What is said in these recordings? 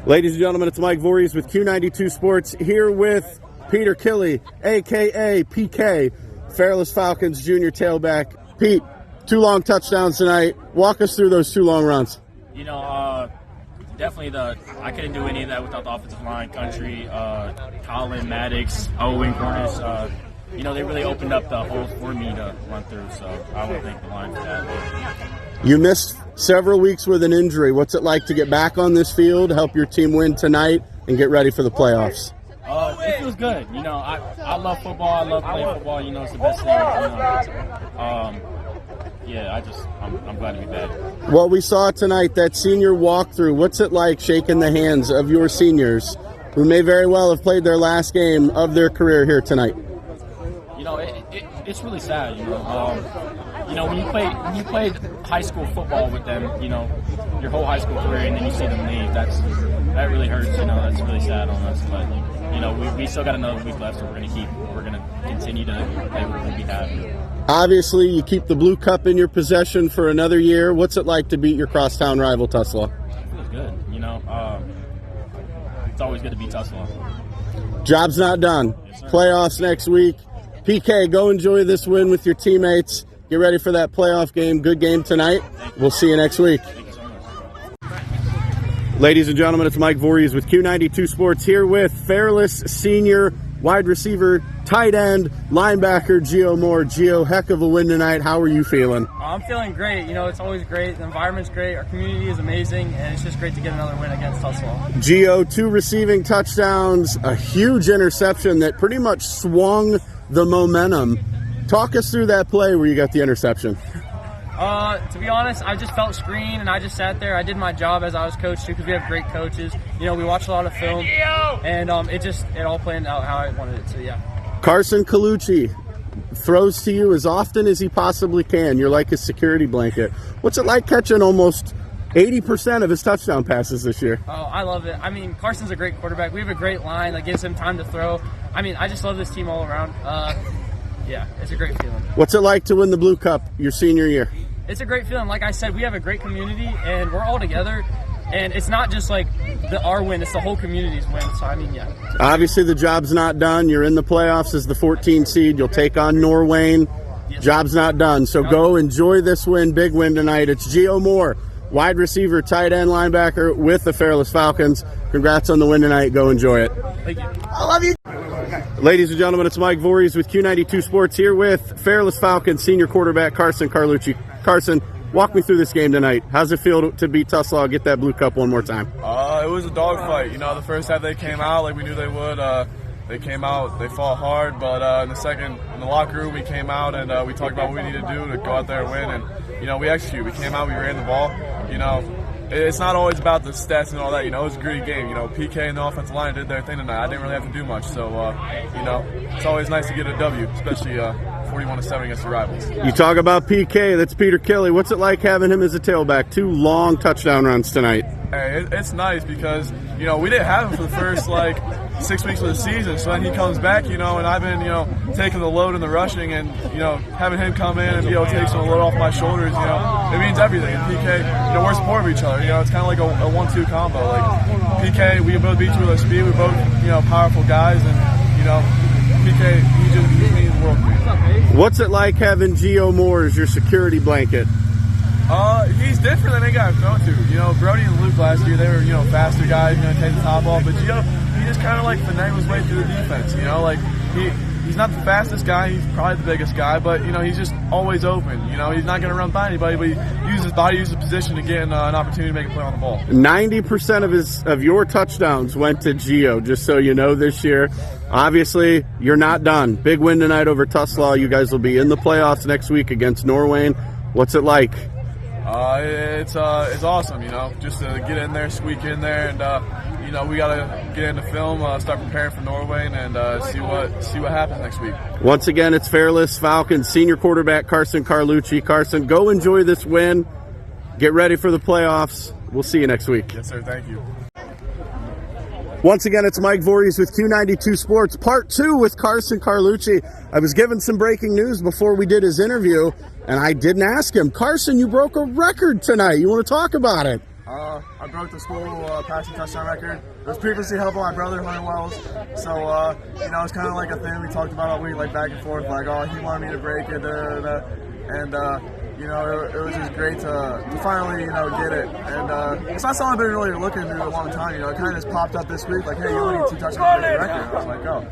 Ladies and gentlemen, it's Mike Vorhies with Q92 Sports here with Peter Killy, a.k.a. PK, Fairless Falcons junior tailback. Pete, 2 long touchdowns tonight. Walk us through those 2 long runs. Definitely I couldn't do any of that without the offensive line. Country, Colin, Maddox, Owen, Cornish. They really opened up the holes for me to run through, so I want to thank the line for that. You missed several weeks with an injury. What's it like to get back on this field, help your team win tonight, and get ready for the playoffs? It feels good. I love football. I love playing football. It's the best thing. I'm glad to be back. What we saw tonight, that senior walkthrough, what's it like shaking the hands of your seniors who may very well have played their last game of their career here tonight? It's really sad. When you play high school football with them, your whole high school career, and then you see them leave. That really hurts. That's really sad on us. But we still got another week left, so we're gonna continue to play what we have. Obviously, you keep the blue cup in your possession for another year. What's it like to beat your crosstown rival, Tuslaw? It feels good. It's always good to beat Tuslaw. Job's not done. Yes, Playoffs next week. PK, go enjoy this win with your teammates. Get ready for that playoff game. Good game tonight. We'll see you next week. Thank you so much. Ladies and gentlemen, it's Mike Vorhies with Q92 Sports here with Fairless senior wide receiver, tight end, linebacker Gio Moore. Gio, heck of a win tonight. How are you feeling? I'm feeling great. It's always great. The environment's great. Our community is amazing, and it's just great to get another win against Tuslaw. Gio, 2 receiving touchdowns, a huge interception that pretty much swung the momentum. Talk us through that play where you got the interception. To be honest, I just felt screen, and I just sat there. I did my job as I was coached to, because we have great coaches. We watch a lot of film, and it all played out how I wanted it to. Yeah. Carson Collucci throws to you as often as he possibly can. You're like his security blanket. What's it like catching almost 80% of his touchdown passes this year? Oh, I love it. Carson's a great quarterback. We have a great line that gives him time to throw. I just love this team all around. Yeah, it's a great feeling. What's it like to win the Blue Cup your senior year? It's a great feeling. Like I said, we have a great community, and we're all together. And it's not just like our win; it's the whole community's win. So yeah. Obviously, the job's not done. You're in the playoffs as the 14 seed. You'll take on Norwayne. Yes. Job's not done. So go enjoy this win. Big win tonight. It's Gio Moore, wide receiver, tight end, linebacker with the Fairless Falcons. Congrats on the win tonight. Go enjoy it. Thank you. I love you. Ladies and gentlemen, it's Mike Vorhies with Q92 Sports here with Fairless Falcons senior quarterback Carson Collucci. Carson, walk me through this game tonight. How's it feel to beat Tuslaw, get that blue cup one more time? It was a dogfight. The first half they came out like we knew they would. They came out, they fought hard, but in the locker room, we came out and we talked about what we needed to do to go out there and win. And, we executed. We came out, we ran the ball. It's not always about the stats and all that. It was a gritty game. PK and the offensive line did their thing tonight. I didn't really have to do much. So, it's always nice to get a W, especially 41-7 against the rivals. You talk about PK, that's Peter Killy. What's it like having him as a tailback? 2 long touchdown runs tonight. Hey, it's nice because, we didn't have him for the first, 6 weeks of the season. So then he comes back, and I've been, taking the load in the rushing and, having him come in and be able to take some of the load off my shoulders, it means everything. And PK, we're supporting each other. It's kind of like a 1-2 combo. PK, we both beat you with our speed. We're both, powerful guys. And, PK, he means the world to me. What's it like having Gio Moore as your security blanket? He's different than they got thrown to. Brody and Luke last year, they were, faster guys, take the top off. But Gio, he just kind of finagled his way through the defense. He's not the fastest guy, he's probably the biggest guy, but he's just always open. He's not going to run by anybody, but he uses his body, uses position to get an opportunity to make a play on the ball. 90% of your touchdowns went to Gio, just so you know, this year. Obviously, you're not done. Big win tonight over Tuslaw. You guys will be in the playoffs next week against Norwayne. What's it like? It's awesome, just to get in there, squeak in there, and we gotta get into film, start preparing for Norway, and see what happens next week. Once again, it's Fairless Falcons senior quarterback Carson Collucci. Carson, go enjoy this win. Get ready for the playoffs. We'll see you next week. Yes, sir. Thank you. Once again, it's Mike Vorhies with Q92 Sports, Part 2 with Carson Collucci. I was given some breaking news before we did his interview, and I didn't ask him. Carson, you broke a record tonight. You want to talk about it? I broke the school passing touchdown record. It was previously held by my brother, Hunter Wells. So, it's kind of like a thing we talked about all week, like back and forth, like, oh, he wanted me to break it, and it was just great to finally, get it. And it's not something I've been really looking into a long time. It kind of just popped up this week, like, hey, you only need 2 touchdowns to break the record. I was like, oh.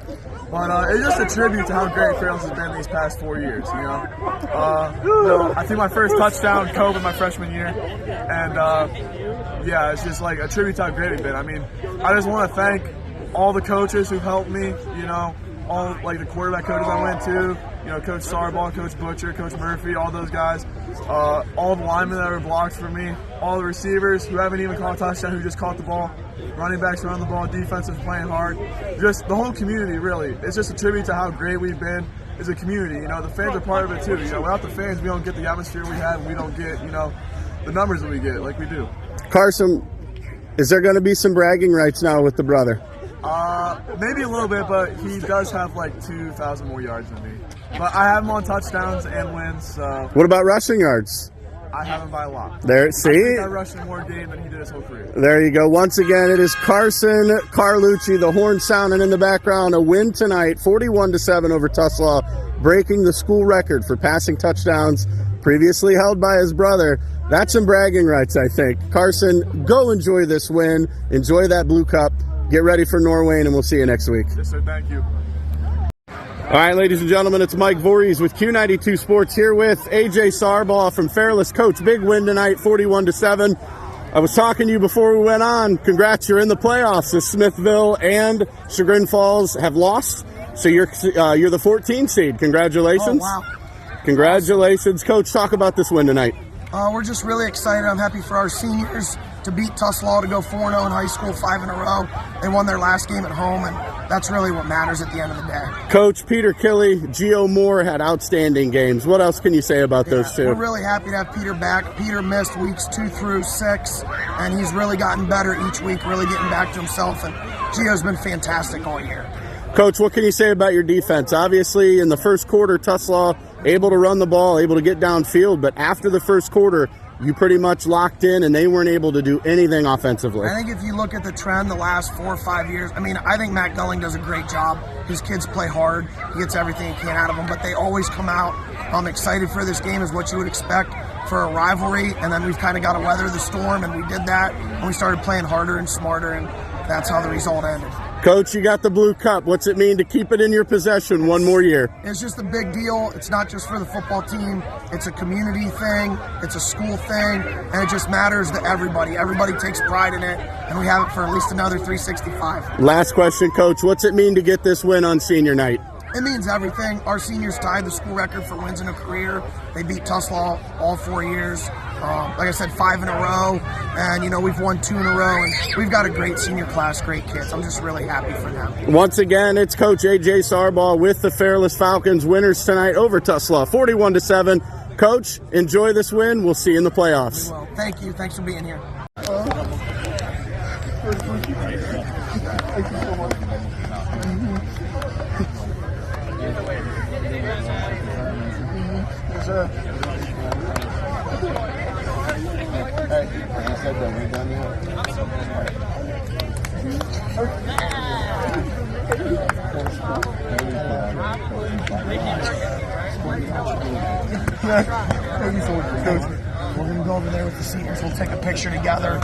But it's just a tribute to how great Fairless has been these past 4 years, I think my first touchdown, COVID, my freshman year. And, it's just like a tribute to how great we've been. I mean, I just want to thank all the coaches who've helped me, all like the quarterback coaches I went to, Coach Sarbaugh, Coach Butcher, Coach Murphy, all those guys, all the linemen that were blocked for me, all the receivers who haven't even caught a touchdown, who just caught the ball, running backs run the ball, defense is playing hard, just the whole community really. It's just a tribute to how great we've been as a community. The fans are part of it too. Without the fans, we don't get the atmosphere we have, we don't get, the numbers that we get like we do. Carson, is there going to be some bragging rights now with the brother? Maybe a little bit, but he does have like 2,000 more yards than me. But I have him on touchdowns and wins. So what about rushing yards? I have him by a lot. There, see? I think I rushed him more game than he did his whole career. There you go. Once again, it is Carson Collucci, the horn sounding in the background. A win tonight, 41-7 over Tuslaw, breaking the school record for passing touchdowns previously held by his brother. That's some bragging rights, I think. Carson, go enjoy this win. Enjoy that blue cup. Get ready for Norway, and we'll see you next week. Yes, sir. Thank you. All right, ladies and gentlemen, it's Mike Vorhies with Q92 Sports here with AJ Sarbaugh from Fairless. Coach, big win tonight, 41-7. I was talking to you before we went on. Congrats, you're in the playoffs as Smithville and Chagrin Falls have lost. So you're the 14 seed. Congratulations. Oh, wow. Congratulations. Coach, talk about this win tonight. We're just really excited. I'm happy for our seniors to beat Tuslaw, to go 4-0 in high school, 5 in a row. They won their last game at home, and that's really what matters at the end of the day. Coach, Peter Killy, Gio Moore had outstanding games. What else can you say about those two? We're really happy to have Peter back. Peter missed weeks 2 through 6, and he's really gotten better each week, really getting back to himself, and Gio's been fantastic all year. Coach, what can you say about your defense? Obviously, in the first quarter, Tuslaw able to run the ball, able to get downfield, but after the first quarter, you pretty much locked in and they weren't able to do anything offensively. I think if you look at the trend the last 4 or 5 years, I think Matt Gulling does a great job. His kids play hard. He gets everything he can out of them, but they always come out excited for this game, is what you would expect for a rivalry, and then we've kind of got to weather the storm, and we did that, and we started playing harder and smarter, and that's how the result ended. Coach, you got the blue cup. What's it mean to keep it in your possession one more year? It's just a big deal. It's not just for the football team. It's a community thing. It's a school thing. And it just matters to everybody. Everybody takes pride in it. And we have it for at least another 365. Last question, Coach. What's it mean to get this win on senior night? It means everything. Our seniors tied the school record for wins in a career. They beat Tuslaw all 4 years. Like I said, 5 in a row. And, we've won 2 in a row. And we've got a great senior class, great kids. I'm just really happy for them. Once again, it's Coach A.J. Sarbaugh with the Fairless Falcons, winners tonight over Tuslaw, 41-7. Coach, enjoy this win. We'll see you in the playoffs. Well, thank you. Thanks for being here. We're going to go over there with the seniors. We'll take a picture together.